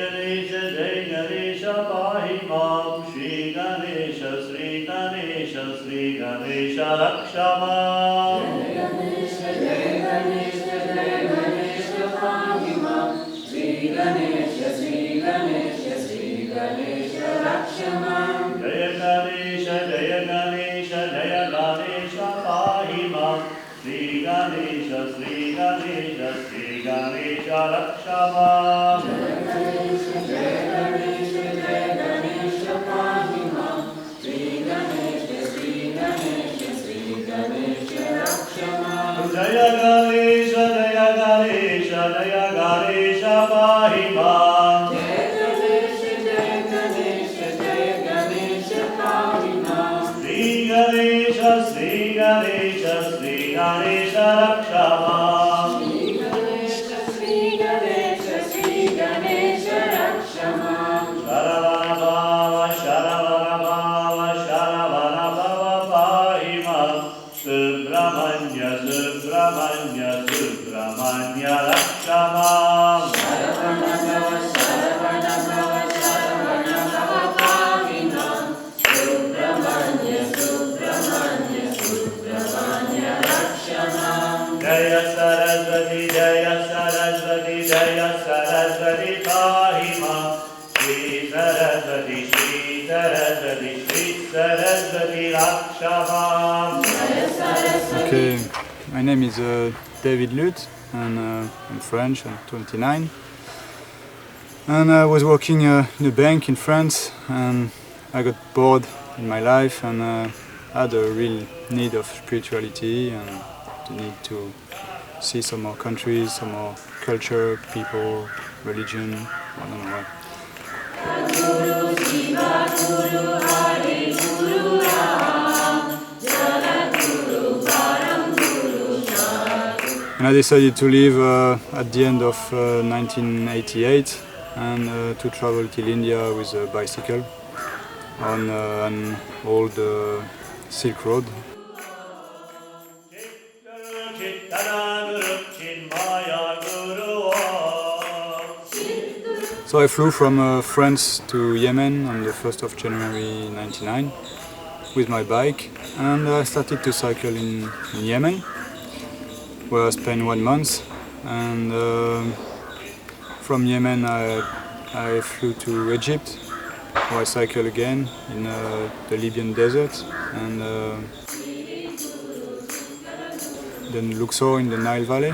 Ganesha, Jai Ganesha, Pahi Mam, Shri Ganesha, Sri Ganesha, Sri Ganesha, Rakshama. Jai Ganesha, Jai Ganesha, Jai Ganesha, Pahi Mam, Shri Ganesha, Sri Ganesha, Sri Ganesha, Rakshama. Jaya Ganesha, Jaya Ganesha, Jaya Ganesha, Pahi Mam, Shri Ganesha, Sri Ganesha, Sri Ganesha, Rakshama. Jai Ganesha, Jai Ganesha, Jai Ganesha, Pahi Mam, Shri Ganesha, Sri Ganesha, Sri Ganesha, Rakshama. Jaya Ganesha, Jaya Ganesha, Jaya Ganesha, Pahi Mam. Jai Ganesha, Jai Ganesha, Jai Ganesha, Pahi Mam. Sri Ganesha, Sri Ganesha, Sri Ganesha, Rakshama. Sri Ganesha, Sri Ganesha, Sri Ganesha, Rakshama. Sharavana Bhava, Sharavana Bhava, Sharavana Bhava, Pahi Mam. Subramanya, Subramanya, Subramanya, Rakshama. Saravana Bhava, Saravana Bhava, Saravana Bhava, Pahi Mam. Subramanya, Subramanya, Subramanya, Rakshama. Jaya Saraswati, Jaya Saraswati, Jaya Saraswati, Pahi Mam. Shri Saraswati, Shri Saraswati, Shri Saraswati, Rakshama. Okay, my name is David Lutz, and I'm French. I'm 29, and I was working in a bank in France, and I got bored in my life, and had a real need of spirituality and the need to see some more countries, some more culture, people, religion, I don't know what. Guru Shiva, Guru Hari, Guru Ram, Jagat Guru, Param Guru Shat. And I decided to leave at the end of 1988 and to travel till India with a bicycle on an old Silk Road. So I flew from France to Yemen on the 1st of January 1999 with my bike, and I started to cycle in Yemen, where I spent 1 month, and from Yemen I flew to Egypt, where I cycled again in the Libyan desert, and then Luxor in the Nile Valley,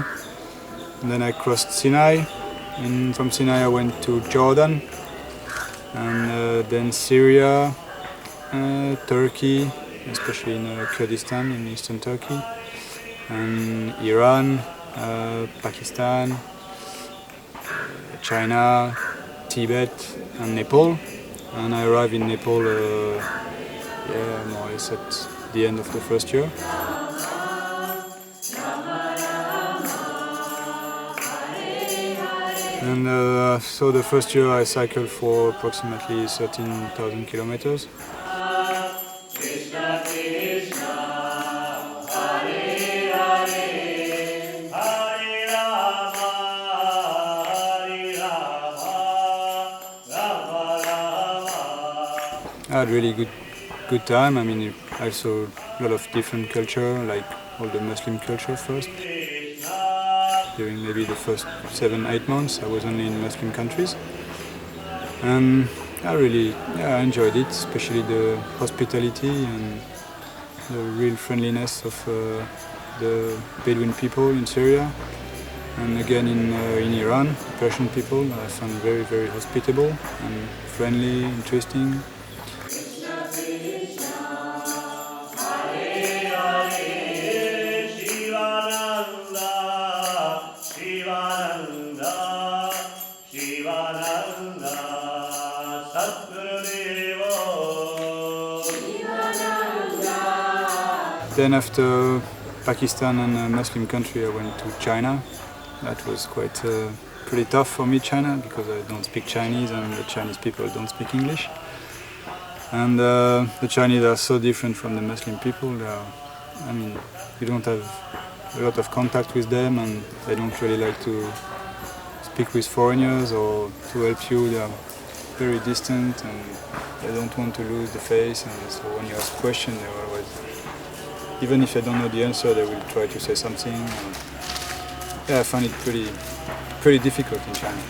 and then I crossed Sinai, and from Sinai I went to Jordan, and then Syria, Turkey, especially in Kurdistan in eastern Turkey, and Iran, Pakistan, China, Tibet, and Nepal. And I arrived in Nepal, more or less at the end of the first year. And so the first year I cycled for approximately 13,000 kilometers. I had really good time. I mean, I saw a lot of different culture, like all the Muslim culture first. During maybe the first 7-8 months, I was only in Muslim countries, and I really enjoyed it, especially the hospitality and the real friendliness of the Bedouin people in Syria, and again in Iran, Persian people I found very, very hospitable and friendly, interesting. Then after Pakistan and a Muslim country, I went to China. That was quite pretty tough for me, China, because I don't speak Chinese and the Chinese people don't speak English. And the Chinese are so different from the Muslim people. I mean, you don't have a lot of contact with them, and they don't really like to speak with foreigners or to help you. They are very distant and they don't want to lose the face, and so when you ask questions, they always, even if they don't know the answer, they will try to say something. And yeah, I find it pretty difficult in China.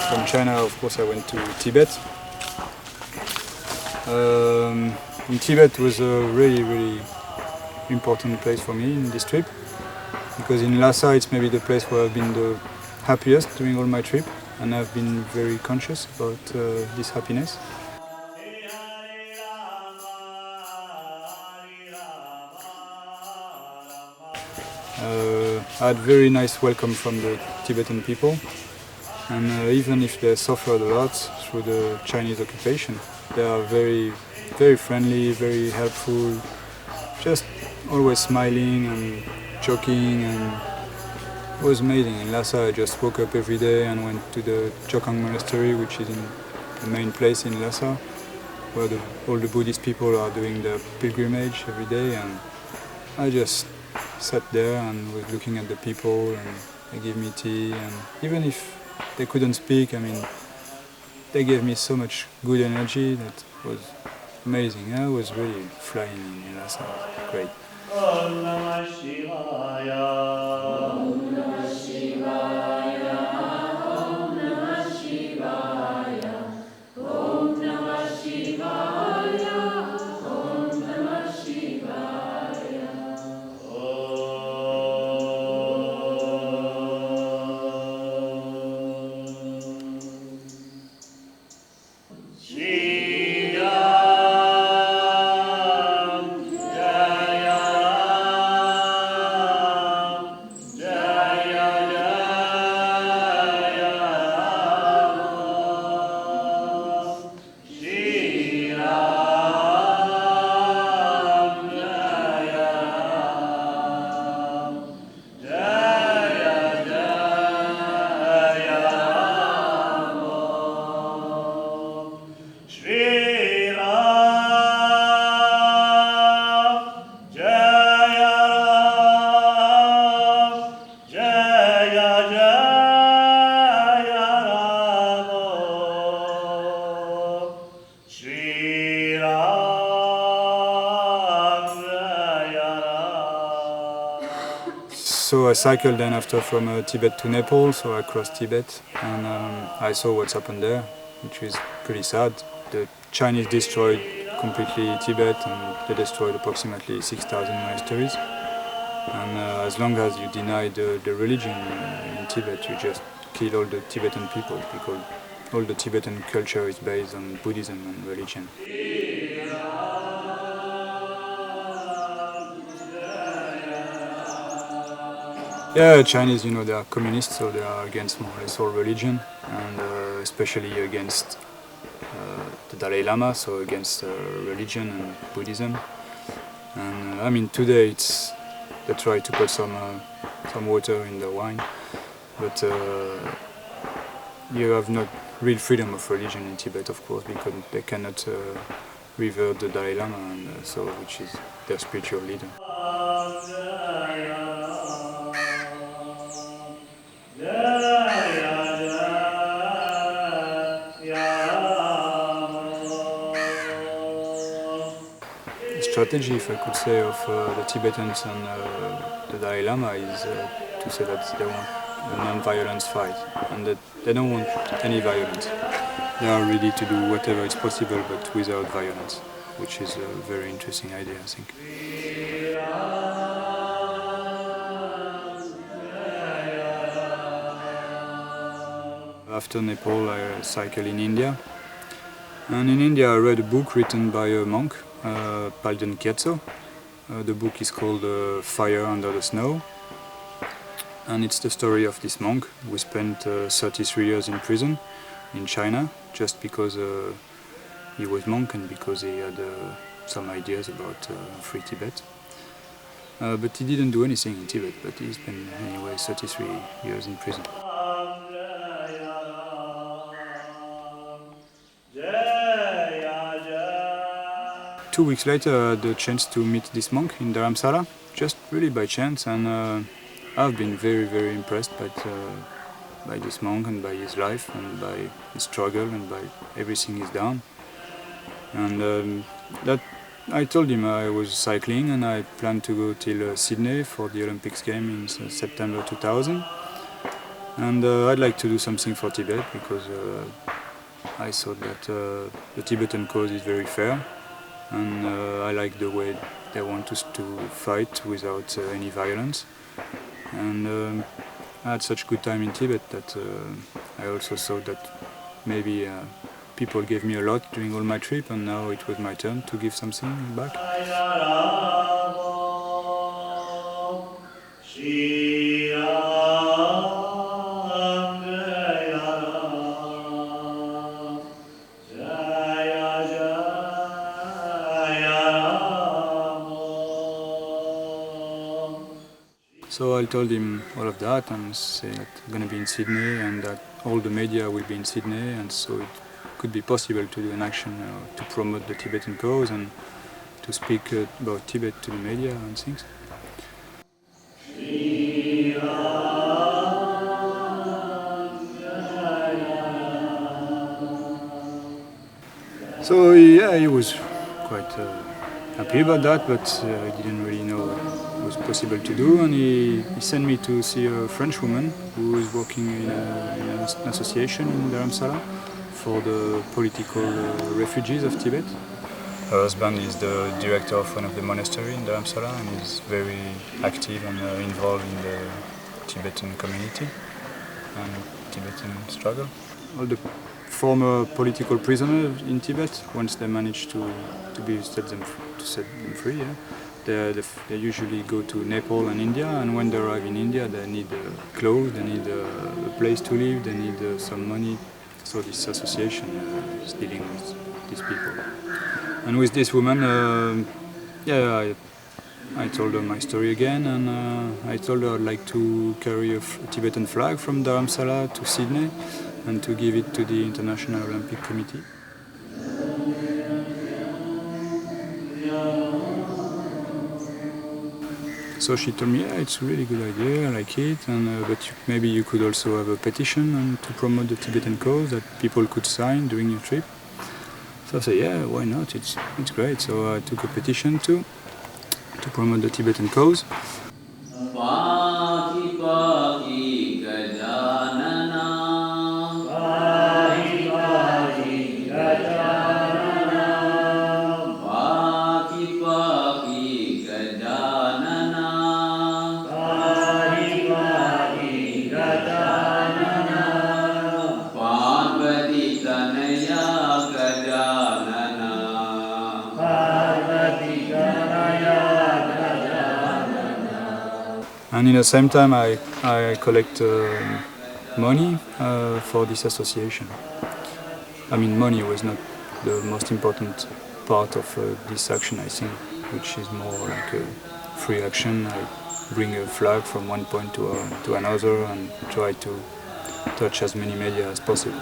From China, of course, I went to Tibet. In Tibet was a really important place for me in this trip, because in Lhasa it's maybe the place where I've been the happiest during all my trip, and I've been very conscious about this happiness. I had very nice welcome from the Tibetan people, and even if they suffered a lot through the Chinese occupation, they are very friendly, very helpful, just always smiling and joking, and it was amazing. In Lhasa I just woke up every day and went to the Chokang monastery, which is in the main place in Lhasa, where all the Buddhist people are doing their pilgrimage every day, and I just sat there and was looking at the people, and they gave me tea, and even if they couldn't speak, I mean, they gave me so much good energy that was amazing. I was really flying in Lhasa. Great. Om Namah Shivaya. Om Namah Shivaya. Om Namah Shivaya. Om Namah Shivaya. Om Namah Shivaya. So I cycled then after from Tibet to Nepal, so I crossed Tibet, and I saw what's happened there, which is pretty sad. The Chinese destroyed completely Tibet, and they destroyed approximately 6,000 monasteries. And as long as you deny the religion in Tibet, you just kill all the Tibetan people, because all the Tibetan culture is based on Buddhism and religion. Yeah, Chinese, you know, they are communists, so they are against more or less all religion, and especially against the Dalai Lama, so against religion and Buddhism. And I mean, today they try to put some water in the wine, but you have not real freedom of religion in Tibet, of course, because they cannot revert the Dalai Lama, and which is their spiritual leader. The strategy, if I could say, of the Tibetans and the Dalai Lama is to say that they want a non-violence fight, and that they don't want any violence. They are ready to do whatever is possible, but without violence, which is a very interesting idea, I think. After Nepal, I cycled in India. And in India, I read a book written by a monk, Palden Kyatso. The book is called Fire Under the Snow. And it's the story of this monk who spent 33 years in prison in China, just because he was monk and because he had some ideas about free Tibet. But he didn't do anything in Tibet, but he spent anyway 33 years in prison. 2 weeks later, I had the chance to meet this monk in Daramsala, just really by chance, and I've been very, very impressed by this monk and by his life and by his struggle and by everything he's done. And that I told him I was cycling and I planned to go till Sydney for the Olympics game in September 2000. And I'd like to do something for Tibet because I thought that the Tibetan cause is very fair, and I like the way they want us to fight without any violence. And I had such good time in Tibet that I also thought that maybe people gave me a lot during all my trip, and now it was my turn to give something back. So I told him all of that and said that I'm going to be in Sydney and that all the media will be in Sydney, and so it could be possible to do an action to promote the Tibetan cause and to speak about Tibet to the media and things. So yeah, he was quite happy about that, but he didn't really know what was possible to do, and he sent me to see a French woman who is working in an association in Daramsala for the political refugees of Tibet. Her husband is the director of one of the monasteries in Daramsala and is very active and involved in the Tibetan community and Tibetan struggle. All the former political prisoners in Tibet, once they manage to set them free, they usually go to Nepal and India, and when they arrive in India they need clothes, they need a place to live, they need some money. So this association is dealing with these people. And with this woman, I told her my story again, and I told her I'd like to carry a Tibetan flag from Dharamsala to Sydney and to give it to the International Olympic Committee. So she told me, yeah, it's a really good idea, I like it, and but maybe you could also have a petition and to promote the Tibetan cause that people could sign during your trip. So I said, yeah, why not? It's great. So I took a petition to promote the Tibetan cause. And in the same time, I collect money for this association. I mean, money was not the most important part of this action, I think, which is more like a free action. I bring a flag from one point to another and try to touch as many media as possible.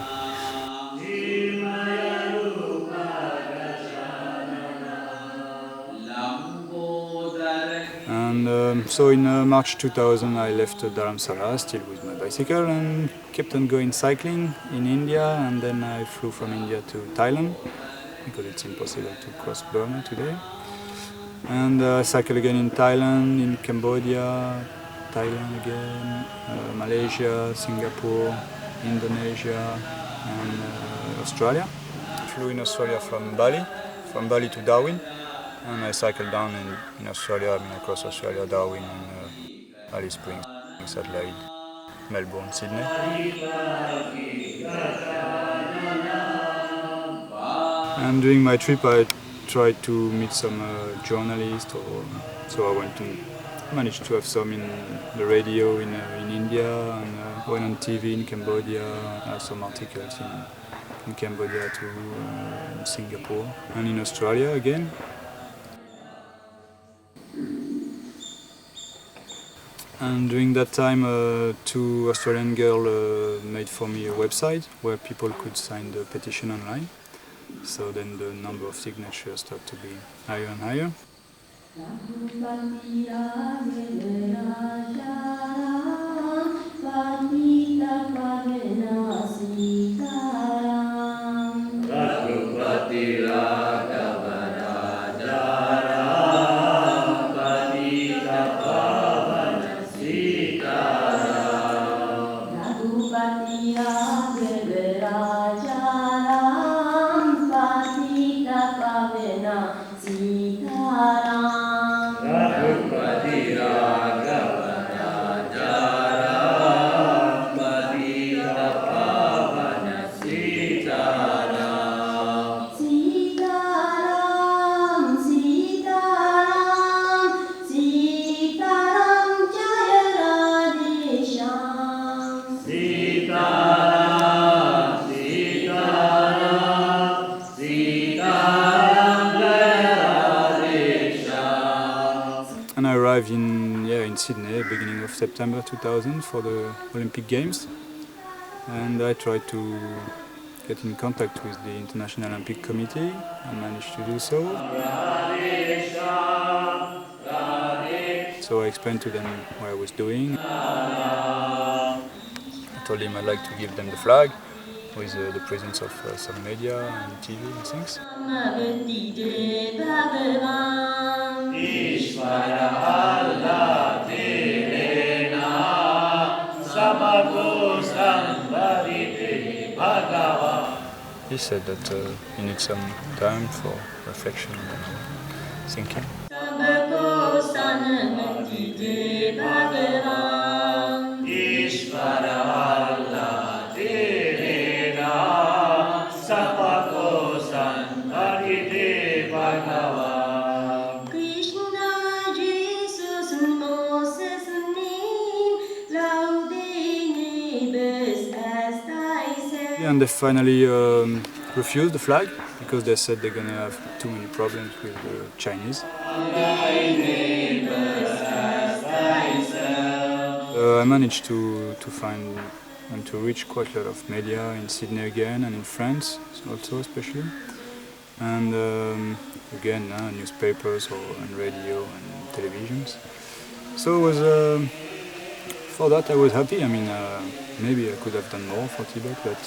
And so in March 2000 I left Dharamsala, still with my bicycle, and kept on going cycling in India, and then I flew from India to Thailand, because it's impossible to cross Burma today. And I cycled again in Thailand, in Cambodia, Thailand again, Malaysia, Singapore, Indonesia, and Australia. I flew in Australia from Bali to Darwin. And I cycled down in Australia, across Australia, Darwin, and Alice Springs, Adelaide, Melbourne, Sydney. And during my trip I tried to meet some journalists, so I managed to have some in the radio in India, and went on TV in Cambodia, some articles in Cambodia too, in Singapore, and in Australia again. And during that time, two Australian girls made for me a website where people could sign the petition online. So then the number of signatures start to be higher and higher. And I arrived in Sydney, beginning of September 2000 for the Olympic Games, and I tried to get in contact with the International Olympic Committee and managed to do so. So I explained to them what I was doing. I told him I'd like to give them the flag with the presence of some media and TV and things. He said that he needs some time for reflection and thinking. And they finally refused the flag because they said they're going to have too many problems with the Chinese. I managed to find and to reach quite a lot of media in Sydney again and in France also especially. And again, newspapers and radio and televisions. So it was, for that I was happy. I mean, maybe I could have done more for Tibet, but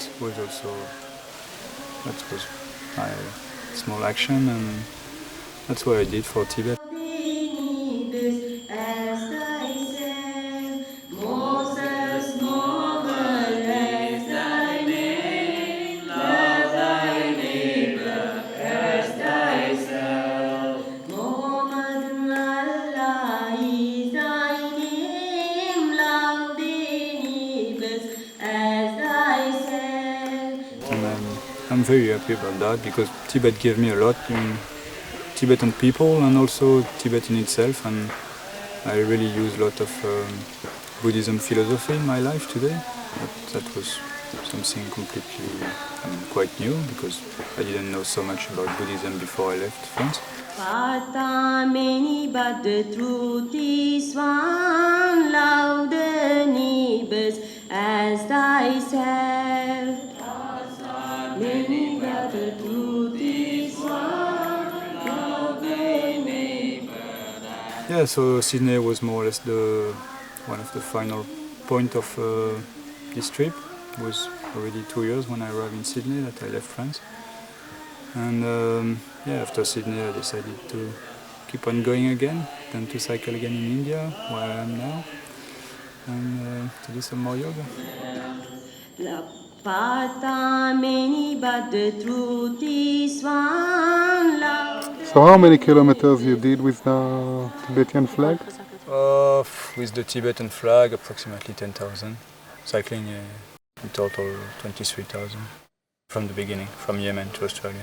that was my small action, and that's what I did for Tibet. I'm very happy about that because Tibet gave me a lot in Tibetan people and also Tibet in itself, and I really use a lot of Buddhism philosophy in my life today. That was something completely quite new because I didn't know so much about Buddhism before I left France. As thyself. Many that the truth is one, love thy neighbor. Yeah, so Sydney was more or less one of the final point of this trip. It was already 2 years when I arrived in Sydney that I left France. And after Sydney I decided to keep on going again, then to cycle again in India, where I am now, and to do some more yoga. So how many kilometers you did with the Tibetan flag? With the Tibetan flag, approximately 10,000. Cycling in total 23,000 from the beginning, from Yemen to Australia.